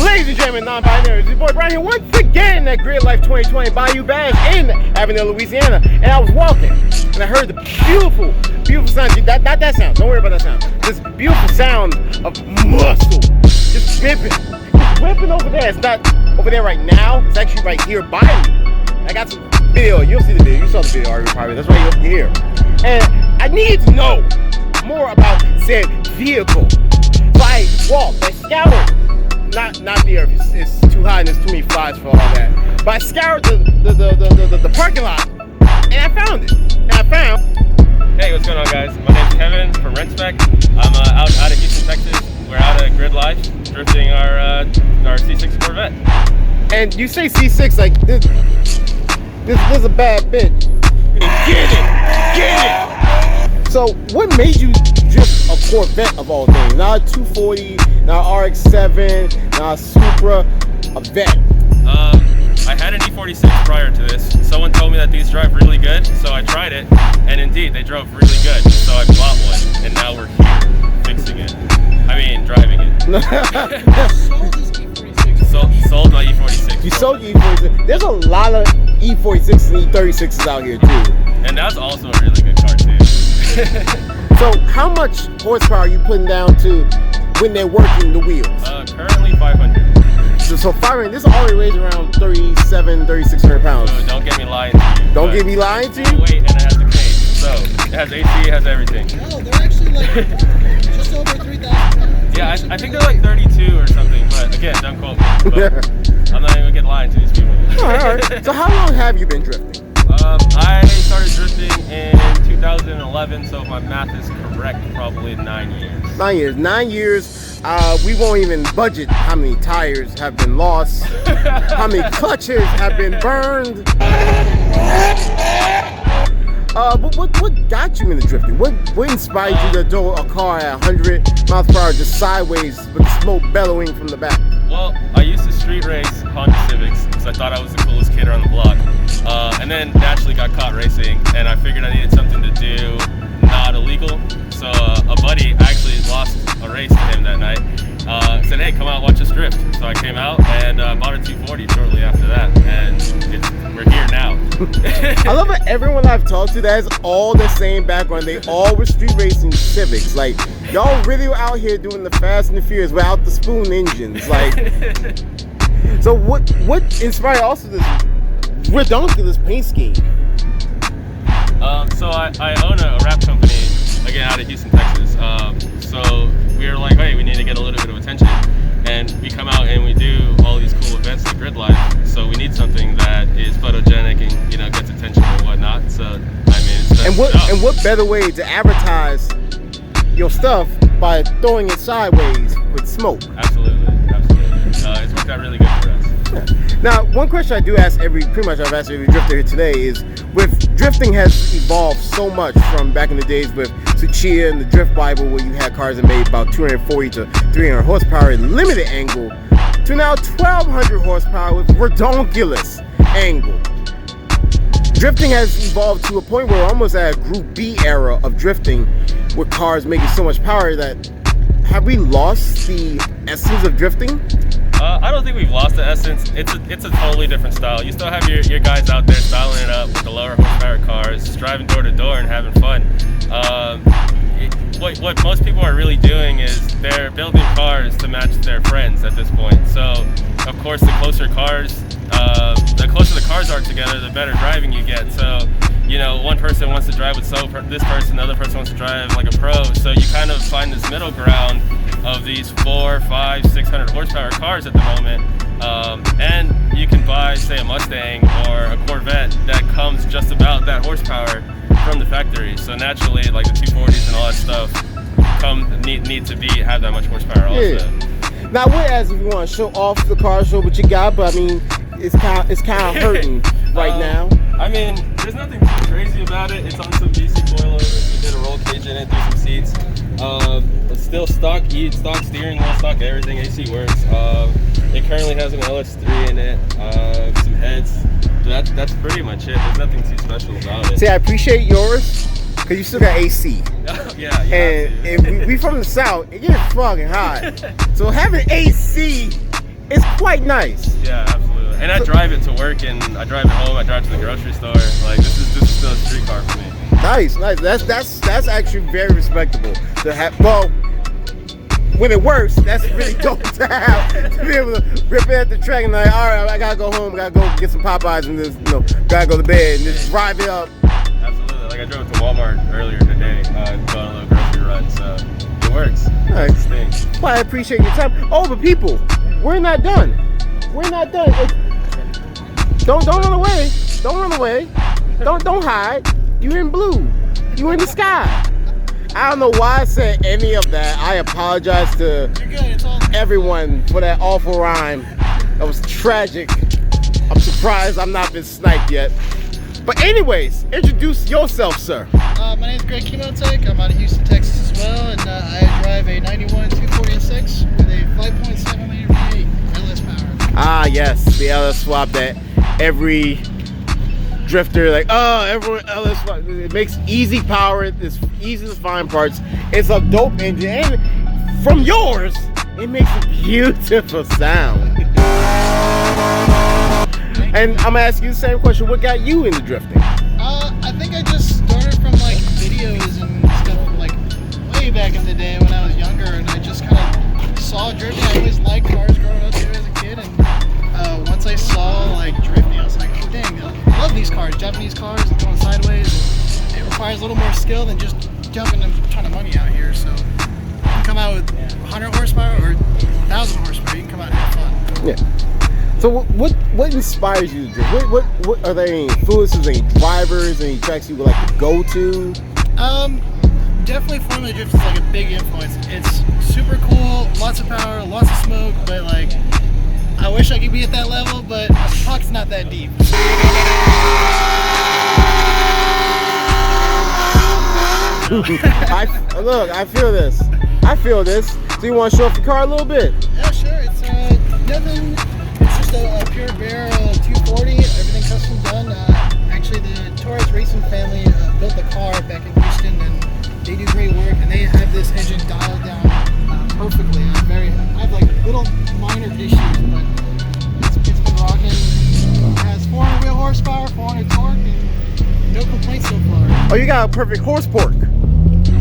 Ladies and gentlemen, non-binary, it's your boy Brian here once again at Grid Life 2020 Bayou Bash in Avondale, Louisiana. And I was walking and I heard the beautiful, beautiful sound. Not that sound, don't worry about that sound. This beautiful sound of muscle just whipping. It's whipping over there. It's not over there right now, it's actually right here by me. I got some video, you'll see the video, you saw the video already probably, that's why you're here. And I need to know more about said vehicle. So I walked, I scoured. Not the earth. It's too high and there's too many flies for all that. But I scoured the parking lot and I found it. And I found. Hey, what's going on, guys? My name's Kevin from RentSpec. I'm out of Houston, Texas. We're out at Grid Life, drifting our C6 Corvette. And you say C6 like this is a bad bitch. Get it. So what made you drift a Corvette of all things? Not a 240, not a RX-7, not a Supra, a Vet. I had an E46 prior to this. Someone told me that these drive really good, so I tried it, and indeed, they drove really good. So I bought one, and now we're here, fixing it. I mean, driving it. Sold my E46. You sold your E46. There's a lot of E46s and E36s out here, too. And that's also a really good car, too. So how much horsepower are you putting down to when they're working the wheels? Currently 500. So 500, this already weighs around 3,600 pounds. Oh, don't get me lying to you. Don't get me lying to you? Wait, and it has a cage. So it has AC, it has everything. No, they're actually like just over 3,000 pounds. Yeah, I think they're like 32 or something, but again, don't quote me. But I'm not even gonna lie to these people. All right. So how long have you been drifting? I started drifting in 2011, so if my math is correct, probably 9 years. 9 years. 9 years. We won't even budget how many tires have been lost, how many clutches have been burned. But what got you into drifting? What inspired you to do a car at 100 miles per hour just sideways with the smoke bellowing from the back? Well, I used to street race Honda Civics because I thought I was the coolest kid on the block. And then naturally got caught racing, and I figured I needed something to do not illegal. So a buddy, I actually lost a race to him that night, said, hey, come out, watch us drift. So I came out and bought a 240 shortly after that, and we're here now. I love that everyone I've talked to that has all the same background. They all were street racing Civics. Like, y'all really were out here doing the Fast and the Furious without the spoon engines. Like, so what inspired also this redonkulous paint scheme? So I own a wrap company, again, out of Houston, Texas. So we were like, hey, we need to get a little bit of attention. And we come out and we do all these cool events like Grid Life. So we need something that is photogenic and, you know, gets attention and whatnot. So, I mean, it's what better way to advertise your stuff by throwing it sideways with smoke? Absolutely. It's worked out really good for us. Yeah. Now, one question I do ask pretty much I've asked every drifter here today is, with drifting has evolved so much from back in the days with Tsuchiya and the Drift Bible, where you had cars that made about 240 to 300 horsepower in limited angle, to now 1,200 horsepower with redonkulous angle. Drifting has evolved to a point where we're almost at a Group B era of drifting, with cars making so much power that, have we lost the essence of drifting? I don't think we've lost the essence. It's a totally different style. You still have your guys out there styling it up with the lower horsepower cars, just driving door to door and having fun. What most people are really doing is they're building cars to match their friends at this point. So, of course, the closer the cars are together, the better driving you get. So, you know, one person wants to drive with this person, the other person wants to drive like a pro. So you kind of find this middle ground of these 400, 500, 600 horsepower cars at the moment. And you can buy, say, a Mustang or a Corvette that comes just about that horsepower from the factory. So naturally, like the 240s and all that stuff need to have that much horsepower also. Yeah. Now, whereas if you want to show off the car, show what you got, but I mean, it's kind of hurting right now. I mean, there's nothing too crazy about it. It's on some BC coilovers. We did a roll cage in it, threw some seats. It's still stock steering wheel, stock everything. AC works. It currently has an LS3 in it, some heads. So that's pretty much it. There's nothing too special about it. See, I appreciate yours because you still got AC. Yeah. And we from the South, it gets fucking hot. So having AC it's quite nice. Yeah, absolutely. And I drive it to work, and I drive it home. I drive to the grocery store. Like this is still a street car for me. Nice. That's actually very respectable to have. Well, when it works, that's really dope to have. To be able to rip it at the track and like, all right, I gotta go home. Gotta go get some Popeyes and just, gotta go to bed and just drive it up. Absolutely. Like I drove it to Walmart earlier today, going on a little grocery run. So it works. Nice. Thanks. Well, I appreciate your time. Oh, but people, we're not done. We're not done. Don't run away. Don't run away. Don't hide. You in blue. You in the sky. I don't know why I said any of that. I apologize to You're good. It's all. everyone for that awful rhyme. That was tragic. I'm surprised I've not been sniped yet. But anyways, introduce yourself, sir. My name's Greg Chemotech. I'm out of Houston, Texas as well, and I drive a 91 246 with a 5.7 liter V8 LS power. Ah, yes, the LS swap that every drifter everyone LS swap. It makes easy power. It's easy to find parts. It's a dope engine, and from yours, it makes a beautiful sound. And I'm gonna ask you the same question. What got you into drifting? I think I just started from like videos and stuff like way back in the day when I was younger, and I just kind of saw drifting. I always liked cars growing up too as a kid, and once I saw like drifting, I was like, oh, dang, I love these cars, Japanese cars, going sideways. It requires a little more skill than just dumping a ton of money out here. So you can come out with 100 horsepower or 1,000 horsepower. You can come out and have fun. Yeah. So what inspires you to drift? What are there any influences, any drivers, any tracks you would like to go to? Definitely Formula Drift is like a big influence. It's super cool, lots of power, lots of smoke, but like I wish I could be at that level, but my pocket's not that deep. I feel this. I feel this. So you want to show off your car a little bit? Yeah, sure. It's nothing. It's just a pure barrel 240. Everything custom done. Actually, the Torres Racing family built the car back in Houston, and they do great work. And they have this engine dialed down perfectly. I have like little minor issues, but it's been rocking. It has 400 wheel horsepower, 400 torque, and no complaints so far. Oh, you got a perfect horse pork.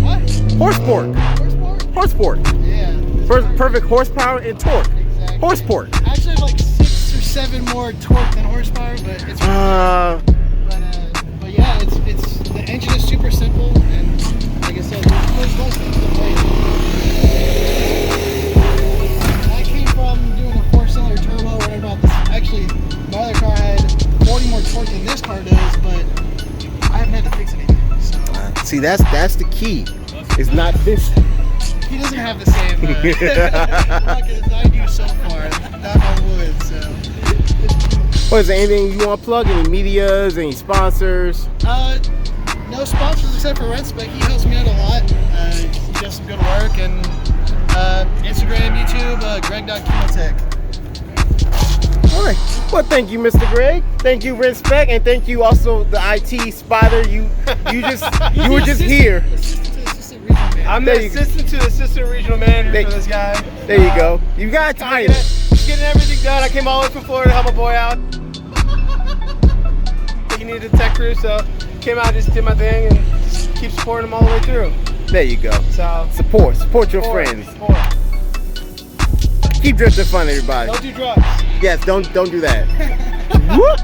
What? Horse pork. Horsepower? Horse pork. Yeah. Perfect horsepower and torque. Exactly. Horse pork. Actually, I have like 6 or 7 more torque than horsepower, but it's. But yeah, it's the engine is super simple, and like I said, there's less things to play. I came from doing a 4-cylinder turbo, whatever about this. Actually, my other car had 40 more torque than this car does, but I haven't had to fix anything. So See, that's the key. It's not this. he doesn't have the same luck as I do so far. Knock on wood. So. What is there anything you want to plug? Any medias? Any sponsors? No sponsors except for Rent Spec. He helps me out a lot. He does some good work, and Instagram, YouTube, Greg.Chemotech. All right. Well, thank you, Mr. Greg. Thank you, Respect, and thank you also the IT Spider. You were just here. Assistant regional manager. I'm There the you go. assistant to the assistant regional manager There- for this guy. There you go. You got a title. Getting everything done. I came all the way from Florida to help my boy out. He needed a tech crew, so came out, just did my thing, and just keep supporting him all the way through. There you go. So Support your friends. Support. Keep drifting fun, everybody. Don't do drugs. Yes, don't do that. Whoop.